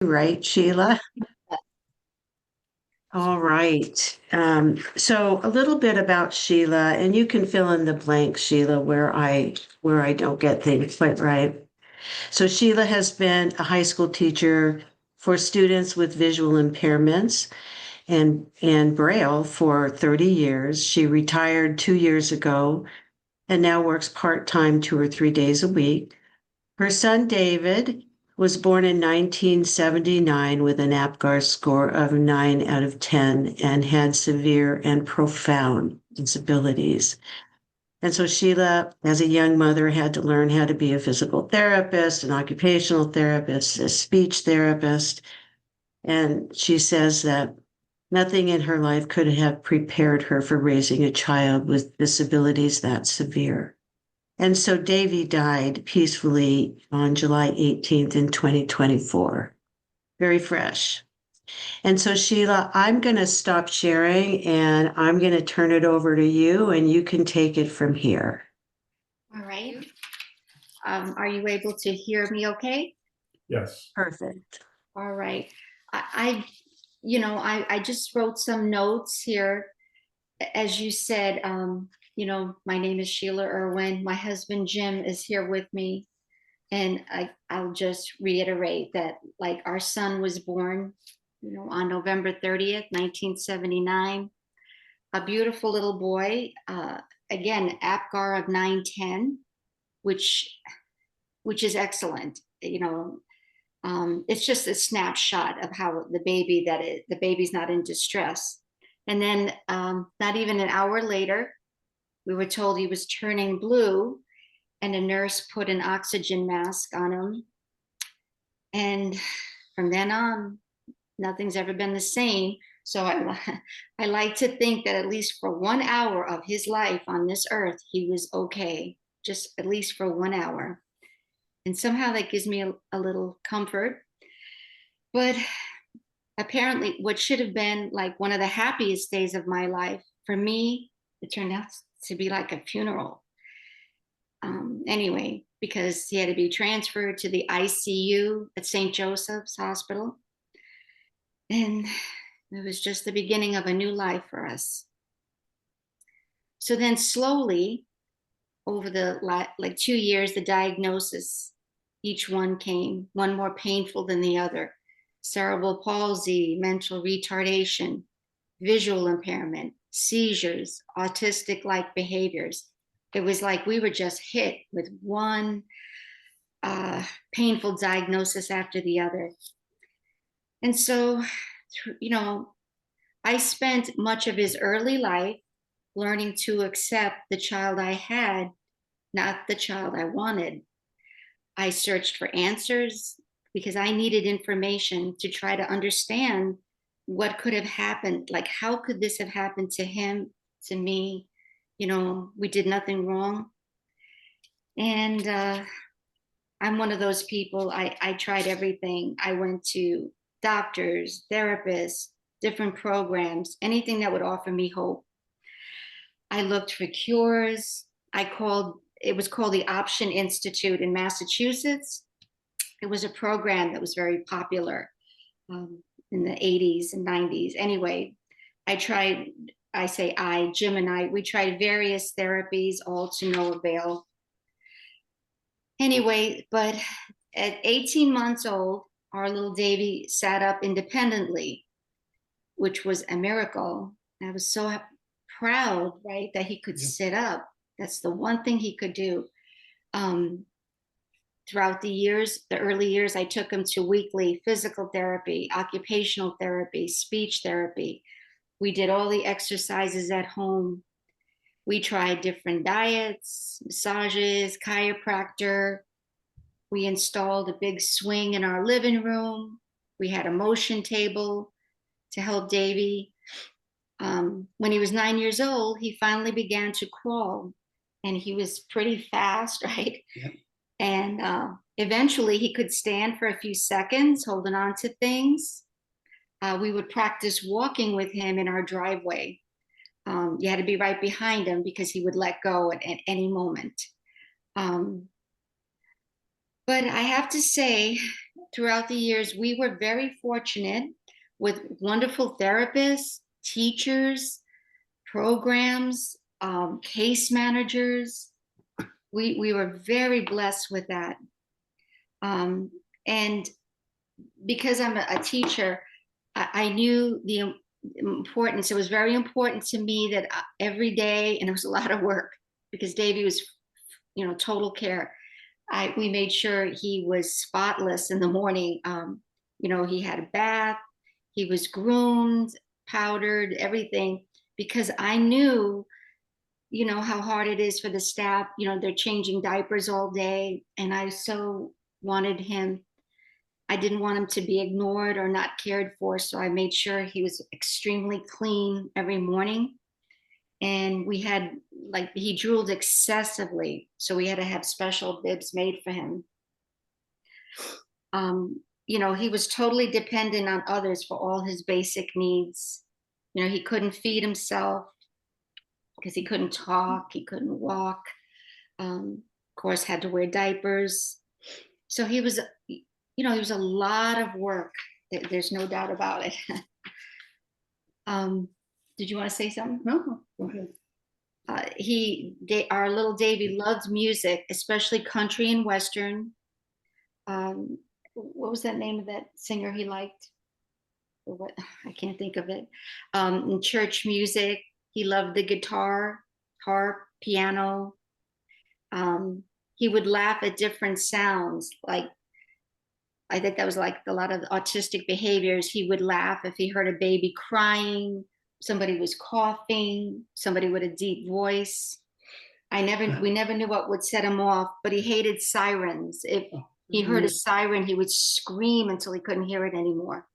Right, Sheila? All right. So a little bit about Sheila, and you can fill in the blanks, Sheila, where I don't get things quite right. So Sheila has been a high school teacher for students with visual impairments and Braille for 30 years. She retired 2 years ago and now works part-time 2 or 3 days a week. Her son David was born in 1979 with an APGAR score of 9 out of 10 and had severe and profound disabilities. And so Sheila, as a young mother, had to learn how to be a physical therapist, an occupational therapist, a speech therapist. And she says that nothing in her life could have prepared her for raising a child with disabilities that severe. And so Davey died peacefully on July 18th in 2024. Very fresh. And so Sheila, I'm going to stop sharing and I'm going to turn it over to you and you can take it from here. All right. Are you able to hear me okay? Yes. Perfect. All right. I just wrote some notes here. As you said, my name is Sheila Irwin. My husband, Jim, is here with me. And I'll just reiterate that, like, our son was born, on November 30th, 1979. A beautiful little boy. Again, APGAR of 910, which is excellent. It's just a snapshot of how the baby's not in distress. And then not even an hour later, we were told he was turning blue, and a nurse put an oxygen mask on him. And from then on, nothing's ever been the same. So I like to think that at least for 1 hour of his life on this earth, he was okay, just at least for 1 hour. And somehow that gives me a little comfort. But apparently, what should have been like one of the happiest days of my life, for me, it turned out to be like a funeral. Anyway, because he had to be transferred to the ICU at St. Joseph's Hospital. And it was just the beginning of a new life for us. So then slowly, over the 2 years, the diagnosis, each one came, one more painful than the other. Cerebral palsy, mental retardation, visual impairment, seizures, autistic-like behaviors. It was like we were just hit with one painful diagnosis after the other. And so, I spent much of his early life learning to accept the child I had, not the child I wanted. I searched for answers because I needed information to try to understand what could have happened. Like, how could this have happened to him, to me? We did nothing wrong. And I'm one of those people, I tried everything. I went to doctors, therapists, different programs, anything that would offer me hope. I looked for cures. It was called the Option Institute in Massachusetts. It was a program that was very popular in the 80s and 90s. Anyway, Jim and I, we tried various therapies, all to no avail. Anyway, but at 18 months old, our little Davey sat up independently, which was a miracle. I was so proud, right, that he could sit up. That's the one thing he could do. Throughout the early years, I took him to weekly physical therapy, occupational therapy, speech therapy. We did all the exercises at home. We tried different diets, massages, chiropractor. We installed a big swing in our living room. We had a motion table to help Davey. When he was 9 years old, he finally began to crawl, and he was pretty fast, right? Yep. And eventually he could stand for a few seconds, holding on to things. We would practice walking with him in our driveway. You had to be right behind him because he would let go at any moment. But I have to say, throughout the years, we were very fortunate with wonderful therapists, teachers, programs, case managers. We were very blessed with that. And because I'm a teacher, I knew the importance. It was very important to me that every day, and it was a lot of work because Davey was, total care. We made sure he was spotless in the morning. He had a bath, he was groomed, powdered, everything, because I knew, how hard it is for the staff. They're changing diapers all day, and I so wanted him. I didn't want him to be ignored or not cared for, so I made sure he was extremely clean every morning. And we had, he drooled excessively, so we had to have special bibs made for him. He was totally dependent on others for all his basic needs. He couldn't feed himself because he couldn't talk, he couldn't walk. Of course, had to wear diapers. So he was, he was a lot of work. There's no doubt about it. Did you want to say something? No, go ahead. Our little Davey loved music, especially country and Western. What was that name of that singer he liked? Or what? I can't think of it. In church music, he loved the guitar, harp, piano. He would laugh at different sounds. I think that was like a lot of autistic behaviors. He would laugh if he heard a baby crying, somebody was coughing, somebody with a deep voice. We never knew what would set him off, but he hated sirens. If he heard a siren, he would scream until he couldn't hear it anymore.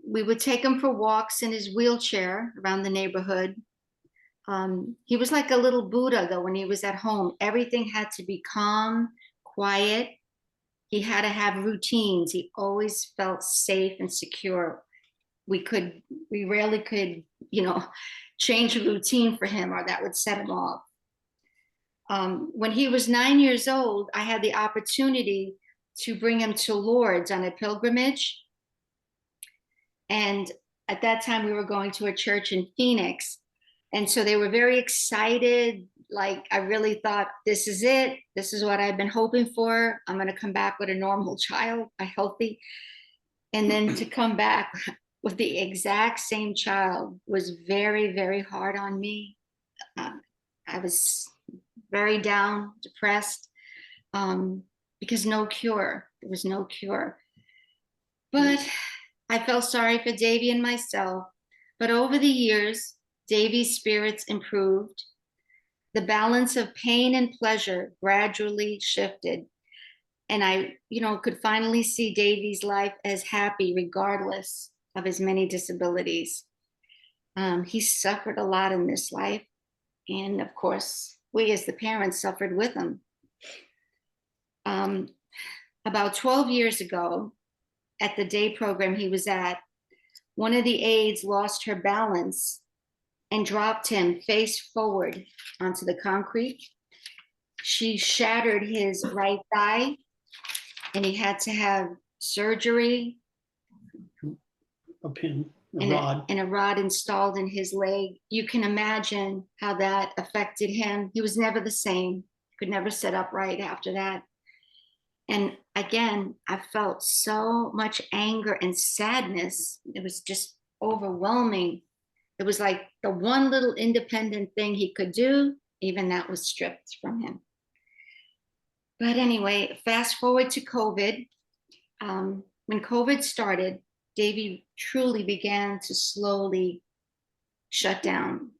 We would take him for walks in his wheelchair around the neighborhood. He was like a little Buddha, though, when he was at home. Everything had to be calm, quiet. He had to have routines. He always felt safe and secure. We rarely could, change a routine for him, or that would set him off. When he was 9 years old, I had the opportunity to bring him to Lourdes on a pilgrimage. And at that time, we were going to a church in Phoenix. And so they were very excited. I really thought, this is it. This is what I've been hoping for. I'm going to come back with a normal child, a healthy. And then to come back with the exact same child was very, very hard on me. I was very down, depressed, because no cure. There was no cure. But I felt sorry for Davey and myself. But over the years, Davey's spirits improved. The balance of pain and pleasure gradually shifted. And I, could finally see Davey's life as happy regardless of his many disabilities. He suffered a lot in this life. And of course, we as the parents suffered with him. About 12 years ago, at the day program he was at, one of the aides lost her balance and dropped him face forward onto the concrete. She shattered his right thigh, and he had to have surgery. A pin, rod. And a rod installed in his leg. You can imagine how that affected him. He was never the same. Could never sit upright after that. And again, I felt so much anger and sadness. It was just overwhelming. It was like the one little independent thing he could do, even that was stripped from him. But anyway, fast forward to COVID. When COVID started, Davey truly began to slowly shut down.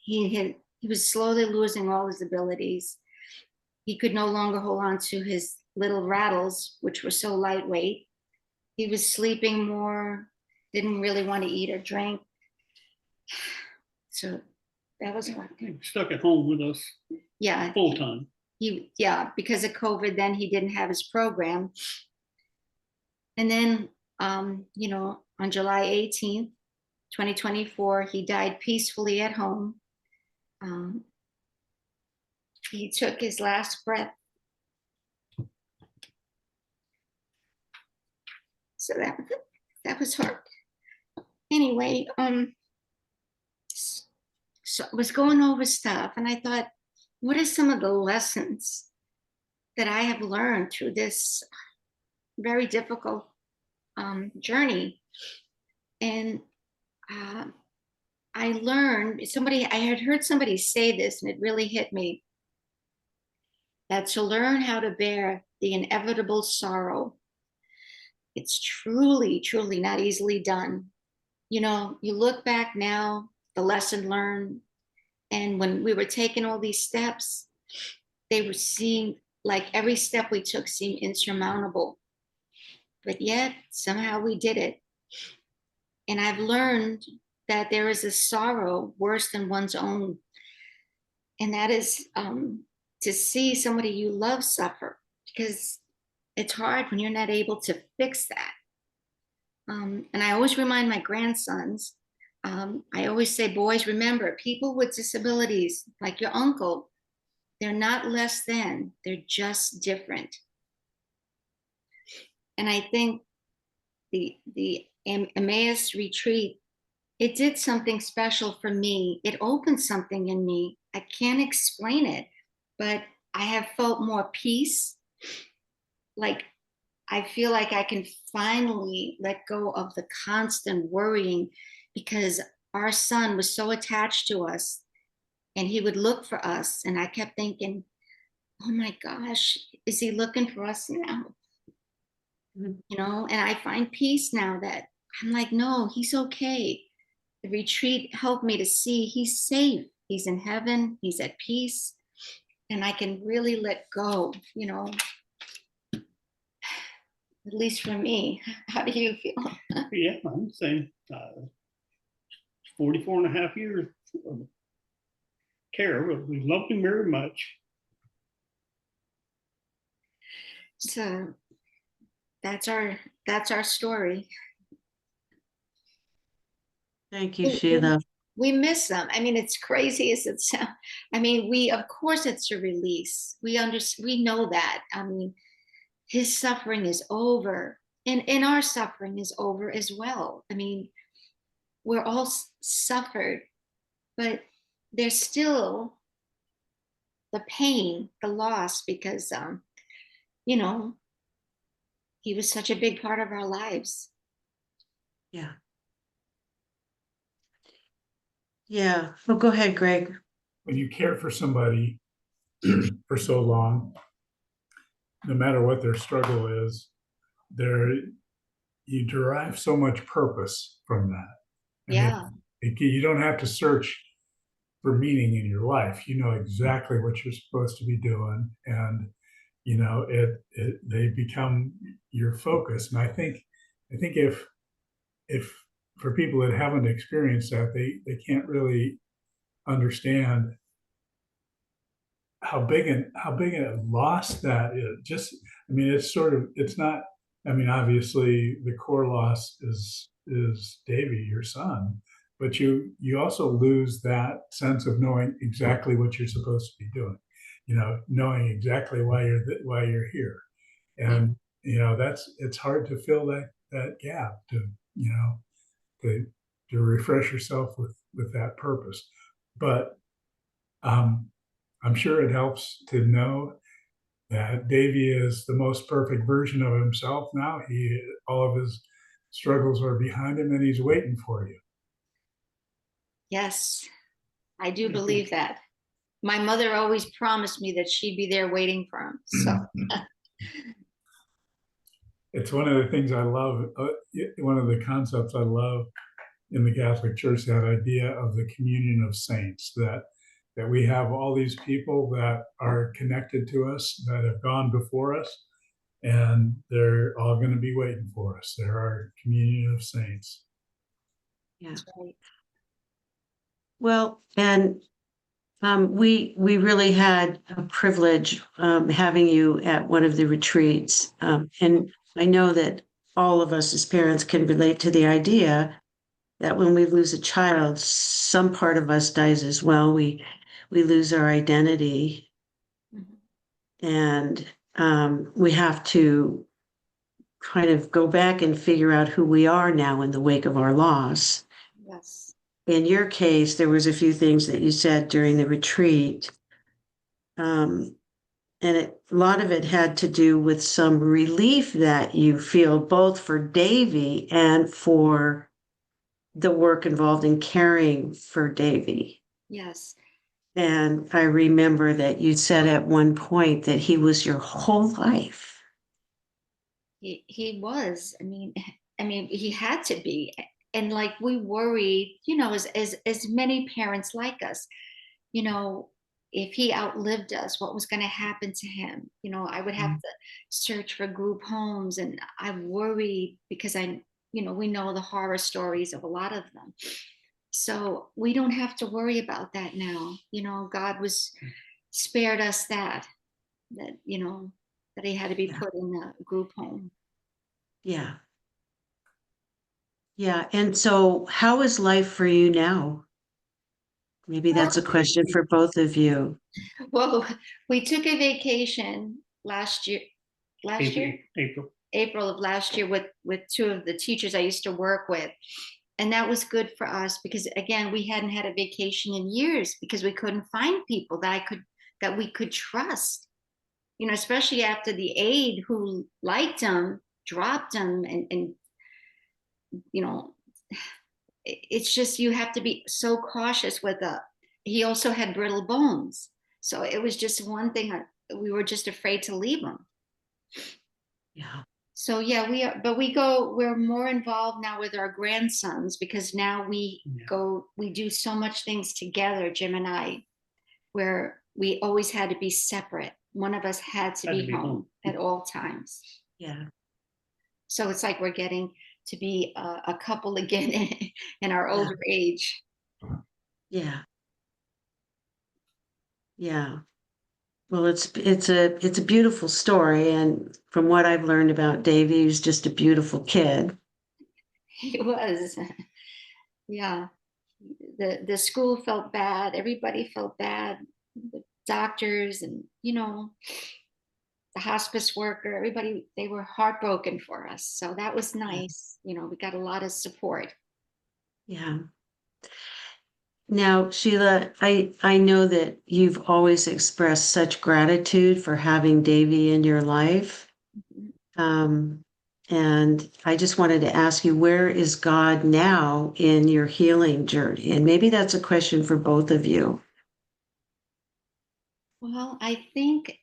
He was slowly losing all his abilities. He could no longer hold on to his little rattles, which were so lightweight. He was sleeping more, didn't really want to eat or drink. So that was hard. Stuck at home with us. Yeah. Full time. Because of COVID, then he didn't have his program. And then, on July 18th, 2024, he died peacefully at home. He took his last breath. So that was hard. Anyway, so I was going over stuff and I thought, what are some of the lessons that I have learned through this very difficult journey? And I learned I had heard somebody say this and it really hit me, that to learn how to bear the inevitable sorrow, it's truly, truly not easily done. You know, you look back now, the lesson learned, and when we were taking all these steps, they were seeing like every step we took seemed insurmountable. But yet somehow we did it. And I've learned that there is a sorrow worse than one's own. And that is to see somebody you love suffer, because it's hard when you're not able to fix that. And I always remind my grandsons, I always say, boys, remember, people with disabilities, like your uncle, they're not less than, they're just different. And I think the Emmaus retreat, it did something special for me. It opened something in me. I can't explain it, but I have felt more peace. Like I feel like I can finally let go of the constant worrying, because our son was so attached to us and he would look for us. And I kept thinking, oh my gosh, is he looking for us now? You know, and I find peace now that I'm like, no, he's okay. The retreat helped me to see he's safe. He's in heaven. He's at peace. And I can really let go, you know, at least for me. How do you feel? Yeah, I'm saying 44 and a half years of care, but we loved him very much. So that's our story. Thank you, Sheila. We miss them. I mean, it's crazy as it sounds. I mean, of course it's a release. We know that. I mean, his suffering is over, and our suffering is over as well. I mean, we're all suffered, but there's still the pain, the loss, because you know, he was such a big part of our lives. Yeah. Yeah. Well, go ahead, Greg. When you care for somebody for so long, no matter what their struggle is, you derive so much purpose from that. And Yeah. you don't have to search for meaning in your life. You know exactly what you're supposed to be doing, and you know they become your focus. And I think if for people that haven't experienced that, they can't really understand how big a loss that is. Just, I mean, it's not, I mean, obviously the core loss is Davey, your son, but you also lose that sense of knowing exactly what you're supposed to be doing, you know, knowing exactly why you're here. And, you know, it's hard to fill that gap, to, you know, to refresh yourself with that purpose. But, I'm sure it helps to know that Davey is the most perfect version of himself now. All of his struggles are behind him and he's waiting for you. Yes, I do believe that. My mother always promised me that she'd be there waiting for him. So It's one of the things I love, one of the concepts I love in the Catholic Church, that idea of the communion of saints, that we have all these people that are connected to us, that have gone before us, and they're all going to be waiting for us. They're our communion of saints. Yeah. right. Well, and we really had a privilege having you at one of the retreats. And I know that all of us as parents can relate to the idea that when we lose a child, some part of us dies as well. We lose our identity, Mhm. and we have to kind of go back and figure out who we are now in the wake of our loss. Yes. In your case, there was a few things that you said during the retreat. And a lot of it had to do with some relief that you feel both for Davey and for the work involved in caring for Davey. Yes. And I remember that you said at one point that he was your whole life. He was. I mean, he had to be. And like we worried, you know, as many parents like us, you know, if he outlived us, what was going to happen to him? You know, I would have to search for group homes, and I worried because you know, we know the horror stories of a lot of them. So we don't have to worry about that now. You know, God was spared us that, you know, that he had to be Yeah. put in a group home. Yeah. Yeah. And so how is life for you now? Maybe that's a question for both of you. Well, we took a vacation last year, April. April of last year with two of the teachers I used to work with. And that was good for us because again, we hadn't had a vacation in years because we couldn't find people that we could trust. You know, especially after the aide who liked him dropped him, and you know, it's just you have to be so cautious with he also had brittle bones, so it was just one thing we were just afraid to leave him. Yeah. So yeah, but we're more involved now with our grandsons because now we do so much things together, Jim and I, where we always had to be separate. One of us had to be home at all times. Yeah. So it's like we're getting to be a couple again in our older age. Yeah. Yeah. Well, it's a beautiful story, and from what I've learned about Davey, he's just a beautiful kid. He was, yeah. The school felt bad. Everybody felt bad. The doctors and, you know, the hospice worker, everybody, they were heartbroken for us. So that was nice. You know, we got a lot of support. Yeah. Now, Sheila, I know that you've always expressed such gratitude for having Davey in your life. Mhm. And I just wanted to ask you, where is God now in your healing journey? And maybe that's a question for both of you. Well, I think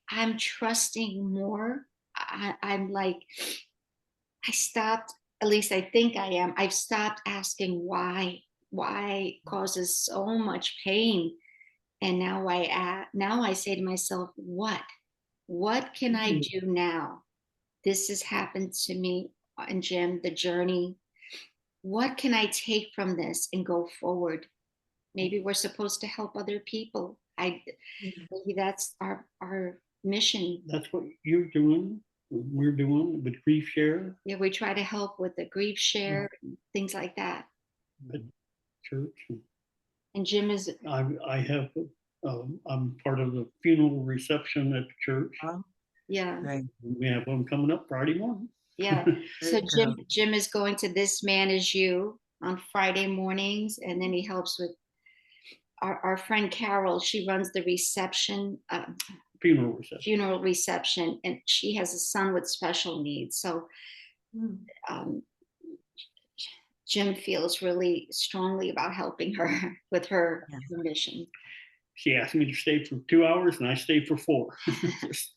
I'm trusting more. I'm like, I stopped, at least I think I am. I've stopped asking why causes so much pain. And now I say to myself, what can I do now? This has happened to me and Jim, the journey. What can I take from this and go forward? Maybe we're supposed to help other people. Maybe that's our mission. That's what you're doing. We're doing with Grief Share, Yeah, we try to help with the grief share, things like that. the church. And Jim is, I have, I'm part of the funeral reception at the church. yeah, Right. We have one coming up Friday morning. yeah. So Jim is going to This Man Is You on Friday mornings, and then he helps with our friend Carol. She runs the reception, Funeral reception, and she has a son with special needs. So um, Jim feels really strongly about helping her with her mission. She asked me to stay for 2 hours, and I stayed for 4. Just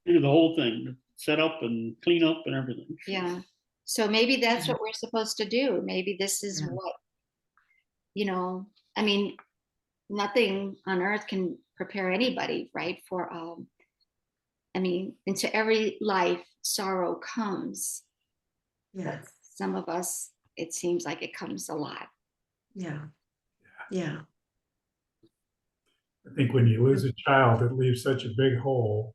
do the whole thing, set up and clean up and everything. Yeah. So maybe that's what we're supposed to do. Maybe this is Yeah. what, you know, I mean, nothing on earth can prepare anybody, right? For, I mean, into every life, sorrow comes. Yeah. But some of us, it seems like it comes a lot. Yeah. Yeah. I think when you lose a child, it leaves such a big hole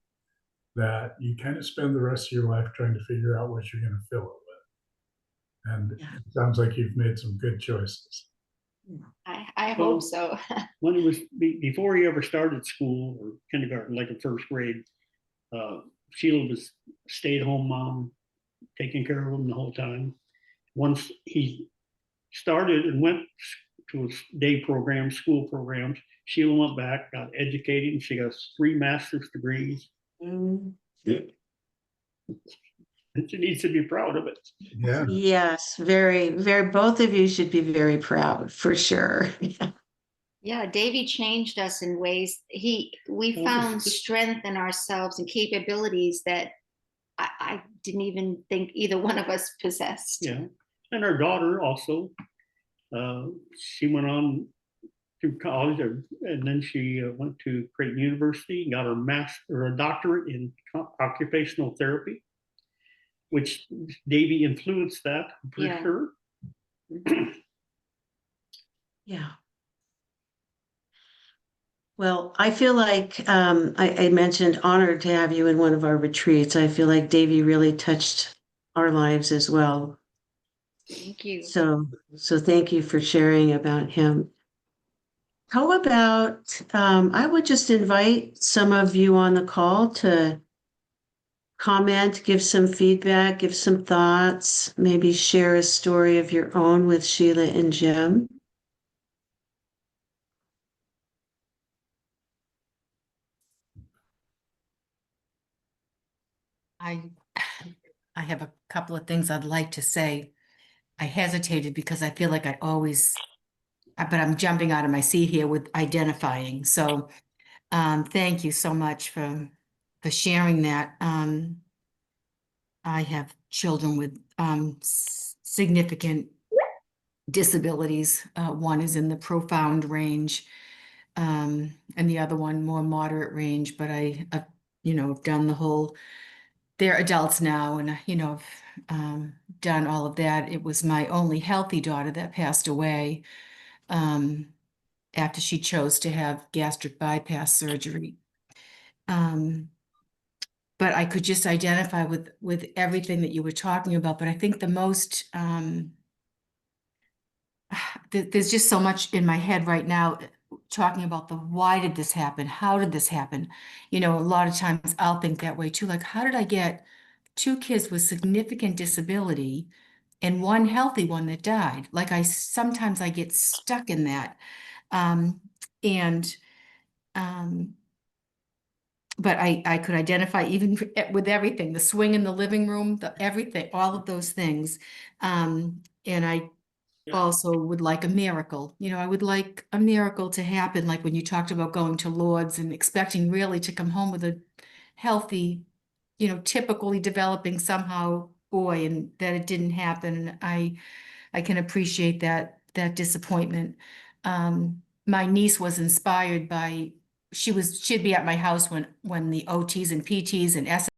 that you kind of spend the rest of your life trying to figure out what you're going to fill it with. And it sounds like you've made some good choices. I hope so. When it was before he ever started school or kindergarten, like in first grade, Sheila was stay-at-home mom, taking care of him the whole time. Once he started and went to his day programs, school programs, Sheila went back, got educated, and she got 3 master's degrees. Mm. And she needs to be proud of it. Yeah. Yes, very, very, both of you should be very proud, for sure. Yeah, Davey changed us in ways. We found strength in ourselves and capabilities that I didn't even think either one of us possessed. Yeah. And our daughter also, she went on through college, and then she went to Creighton University and got her master or a doctorate in occupational therapy, which Davey influenced that for Yeah. sure. Yeah. Well, I feel like I mentioned honored to have you in one of our retreats. I feel like Davey really touched our lives as well. Thank you. So thank you for sharing about him. How about I would just invite some of you on the call to comment, give some feedback, give some thoughts, maybe share a story of your own with Sheila and Jim. I have a couple of things I'd like to say. I hesitated because I feel like I always, but I'm jumping out of my seat here with identifying. So thank you so much for sharing that. I have children with significant disabilities. One is in the profound range, and the other one more moderate range, but I've done the whole, they're adults now, and I've done all of that. It was my only healthy daughter that passed away after she chose to have gastric bypass surgery. But I could just identify with everything that you were talking about. But I think the most there's just so much in my head right now talking about the why did this happen? How did this happen? A lot of times I'll think that way too. Like, how did I get 2 kids with significant disability and one healthy one that died? Like, sometimes I get stuck in that. And but I could identify even with everything, the swing in the living room, everything, all of those things. And I also would like a miracle. I would like a miracle to happen, like when you talked about going to Lourdes and expecting really to come home with a healthy, typically developing somehow boy, and that it didn't happen. And I can appreciate that disappointment. My niece was inspired by, she'd be at my house when the OTs and PTs and